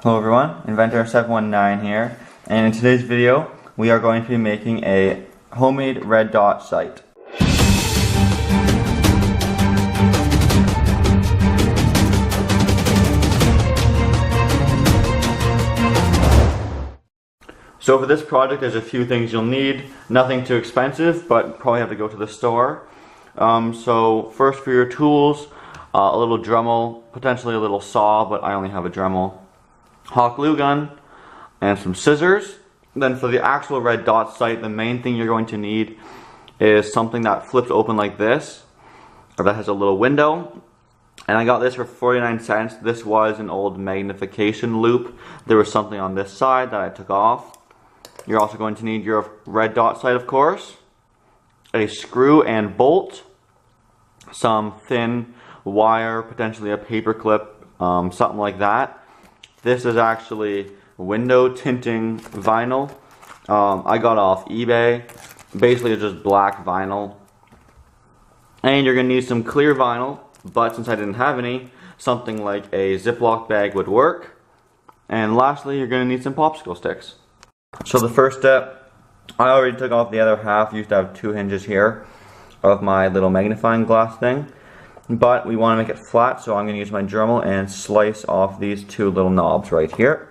Hello everyone, Inventor719 here, and in today's video we are going to be making a homemade red dot sight. So for this project there's a few things you'll need, nothing too expensive, but probably have to go to the store. So first for your tools, a little Dremel, potentially a little saw, but I only have a Dremel. Hot glue gun and some scissors. Then for the actual red dot sight, the main thing you're going to need is something that flips open like this, or that has a little window. And I got this for 49 cents. This was an old magnification loop. There was something on this side that I took off. You're also going to need your red dot sight, of course, a screw and bolt, some thin wire, potentially a paper clip, something like that. This is actually window tinting vinyl. I got off eBay. Basically it's just black vinyl. And you're going to need some clear vinyl, but since I didn't have any, something like a Ziploc bag would work. And lastly, you're going to need some popsicle sticks. So the first step, I already took off the other half. Used to have two hinges here of my little magnifying glass thing. But we want to make it flat, so I'm going to use my Dremel and slice off these two little knobs right here.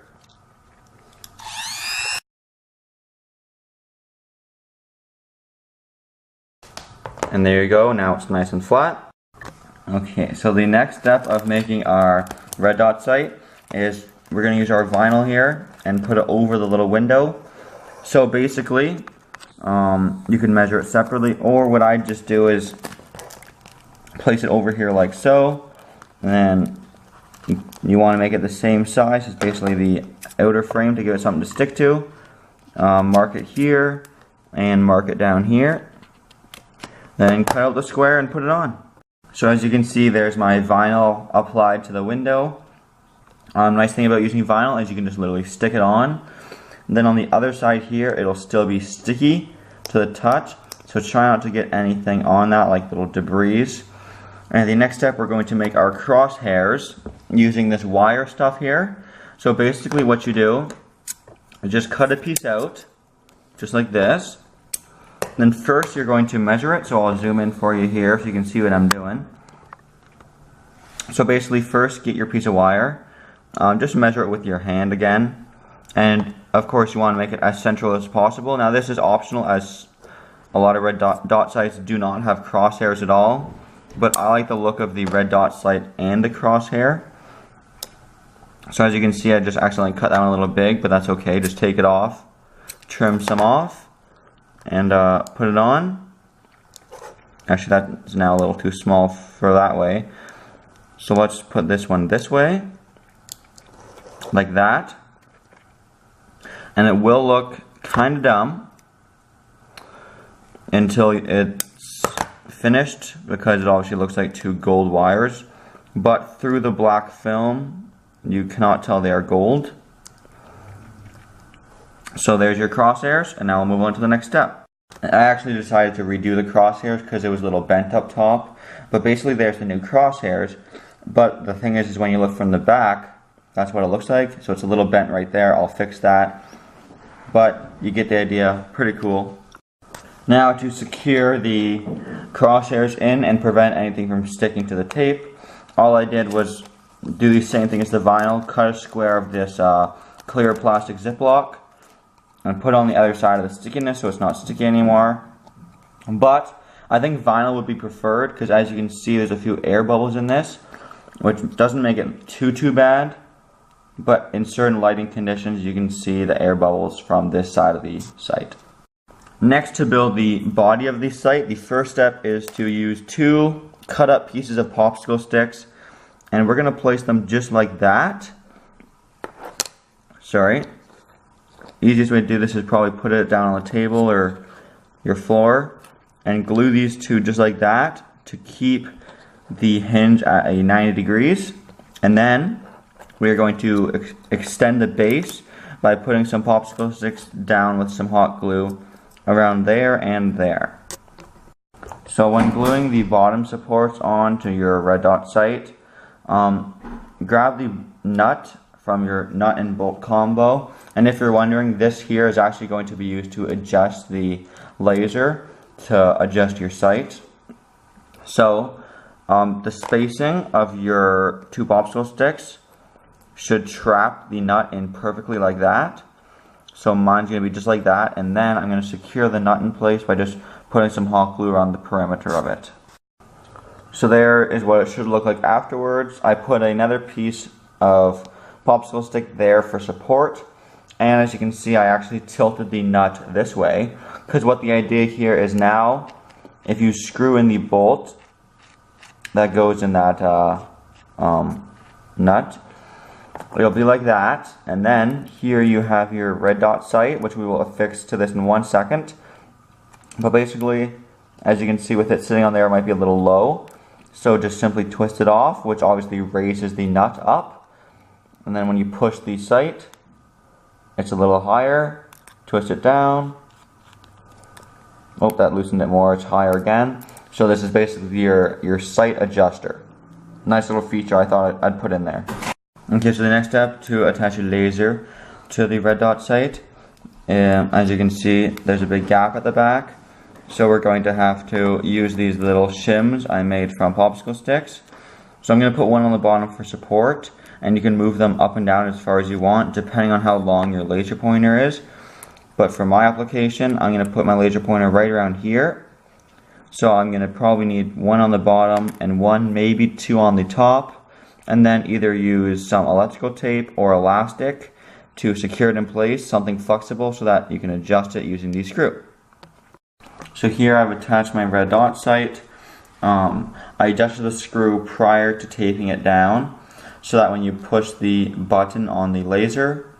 And there you go, now it's nice and flat. Okay, so the next step of making our red dot sight is we're going to use our vinyl here and put it over the little window. So basically, you can measure it separately, or what I just do is place it over here like so, and then you want to make it the same size as basically the outer frame to give it something to stick to. Mark it here and mark it down here, then cut out the square and put it on. So as you can see, there's my vinyl applied to the window. Nice thing about using vinyl is you can just literally stick it on. And then on the other side here, it'll still be sticky to the touch, so try not to get anything on that, like little debris. And the next step, we're going to make our crosshairs using this wire stuff here. So basically what you do is just cut a piece out, just like this. Then first you're going to measure it, so I'll zoom in for you here so you can see what I'm doing. So basically first get your piece of wire, just measure it with your hand again. And of course you want to make it as central as possible. Now this is optional, as a lot of red dot sights do not have crosshairs at all. But I like the look of the red dot sight and the crosshair. So as you can see, I just accidentally cut that one a little big, but that's okay. Just take it off, trim some off, and put it on. Actually, that's now a little too small for that way. So let's put this one this way, like that. And it will look kind of dumb until it's finished, because it obviously looks like two gold wires, but through the black film you cannot tell they are gold. So there's your crosshairs, and now we'll move on to the next step. I actually decided to redo the crosshairs because it was a little bent up top, but basically there's the new crosshairs. But the thing is when you look from the back, that's what it looks like. So it's a little bent right there. I'll fix that, but you get the idea. Pretty cool. Now to secure the crosshairs in and prevent anything from sticking to the tape, all I did was do the same thing as the vinyl, cut a square of this clear plastic Ziploc and put it on the other side of the stickiness so it's not sticky anymore. But I think vinyl would be preferred because, as you can see, there's a few air bubbles in this, which doesn't make it too bad, but in certain lighting conditions you can see the air bubbles from this side of the sight. Next, to build the body of the sight, the first step is to use two cut up pieces of popsicle sticks, and we're going to place them just like that. Sorry. Easiest way to do this is probably put it down on the table or your floor and glue these two just like that to keep the hinge at a 90 degrees. And then we are going to extend the base by putting some popsicle sticks down with some hot glue around there and there. So when gluing the bottom supports onto your red dot sight, grab the nut from your nut and bolt combo. And if you're wondering, this here is actually going to be used to adjust the laser to adjust your sight. So the spacing of your two popsicle sticks should trap the nut in perfectly like that. So mine's going to be just like that, and then I'm going to secure the nut in place by just putting some hot glue around the perimeter of it. So there is what it should look like afterwards. I put another piece of popsicle stick there for support, and as you can see, I actually tilted the nut this way, because what the idea here is, now if you screw in the bolt that goes in that nut, it'll be like that, and then here you have your red dot sight, which we will affix to this in 1 second. But basically, as you can see with it sitting on there, it might be a little low, so just simply twist it off, which obviously raises the nut up, and then when you push the sight, it's a little higher. Twist it down. Oh, that loosened it more, it's higher again. So this is basically your sight adjuster. Nice little feature I thought I'd put in there. Okay, so the next step, to attach a laser to the red dot sight. As you can see, there's a big gap at the back. So we're going to have to use these little shims I made from popsicle sticks. So I'm going to put one on the bottom for support, and you can move them up and down as far as you want, depending on how long your laser pointer is. But for my application, I'm going to put my laser pointer right around here. So I'm going to probably need one on the bottom and one, maybe two on the top. And then either use some electrical tape or elastic to secure it in place, something flexible so that you can adjust it using the screw. So here I've attached my red dot sight. I adjusted the screw prior to taping it down so that when you push the button on the laser,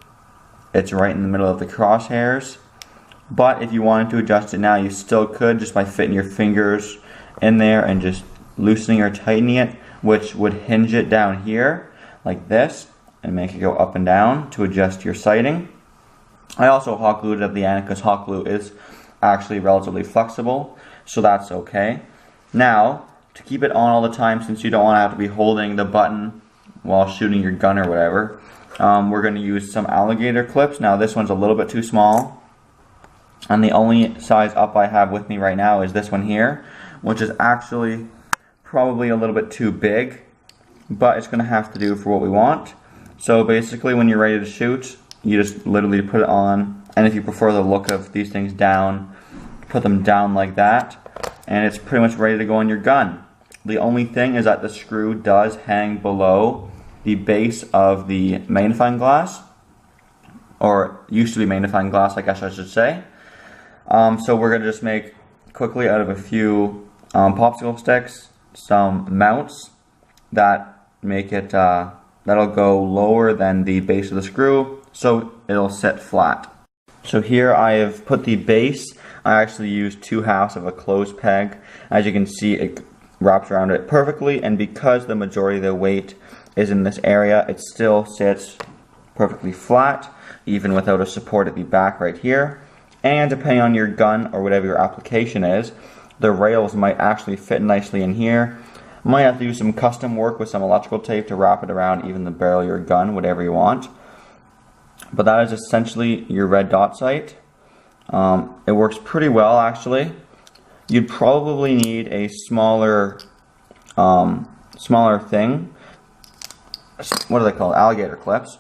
it's right in the middle of the crosshairs. But if you wanted to adjust it now, you still could, just by fitting your fingers in there and just loosening or tightening it, which would hinge it down here like this and make it go up and down to adjust your sighting. I also hot glued it at the end because hot glue is actually relatively flexible, so that's okay. Now, to keep it on all the time, since you don't want to have to be holding the button while shooting your gun or whatever, we're going to use some alligator clips. Now this one's a little bit too small, and the only size up I have with me right now is this one here, which is actually probably a little bit too big, but it's going to have to do for what we want. So basically, when you're ready to shoot, you just literally put it on, and if you prefer the look of these things down, put them down like that, and it's pretty much ready to go on your gun. The only thing is that the screw does hang below the base of the magnifying glass, or used to be magnifying glass, I guess I should say. So we're going to just make quickly out of a few popsicle sticks some mounts that make it that'll go lower than the base of the screw, so it'll sit flat. So here I have put the base. I actually used 2/2 of a closed peg. As you can see, it wraps around it perfectly, and because the majority of the weight is in this area, it still sits perfectly flat, even without a support at the back right here. And depending on your gun or whatever your application is, the rails might actually fit nicely in here. Might have to do some custom work with some electrical tape to wrap it around even the barrel of your gun, whatever you want. But that is essentially your red dot sight. It works pretty well, actually. You'd probably need a smaller thing. What do they call it? Alligator clips.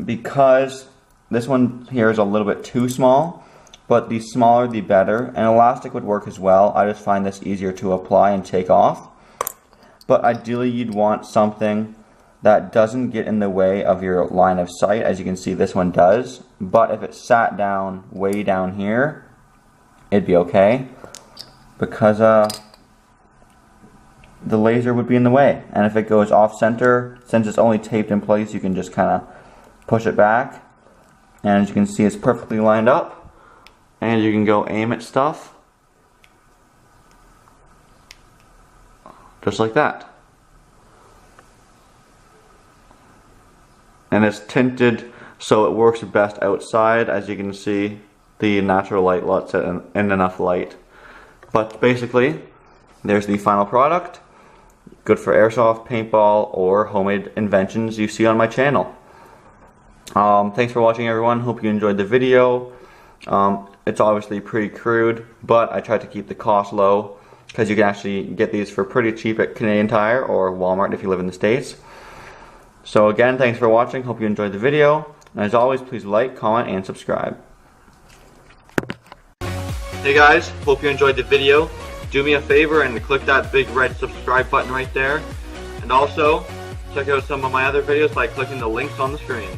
Because this one here is a little bit too small. But the smaller the better, and elastic would work as well. I just find this easier to apply and take off. But ideally you'd want something that doesn't get in the way of your line of sight. As you can see, this one does. But if it sat down way down here, it'd be okay, because the laser would be in the way. And if it goes off center, since it's only taped in place, you can just kind of push it back. And as you can see, it's perfectly lined up. And you can go aim at stuff just like that. And it's tinted so it works best outside. As you can see, the natural light lets it in enough light. But basically, there's the final product. Good for airsoft, paintball, or homemade inventions you see on my channel. Thanks for watching, everyone. Hope you enjoyed the video. It's obviously pretty crude, but I tried to keep the cost low because you can actually get these for pretty cheap at Canadian Tire or Walmart if you live in the States. So again, thanks for watching. Hope you enjoyed the video. And as always, please like, comment, and subscribe. Hey guys, hope you enjoyed the video. Do me a favor and click that big red subscribe button right there. And also, check out some of my other videos by clicking the links on the screen.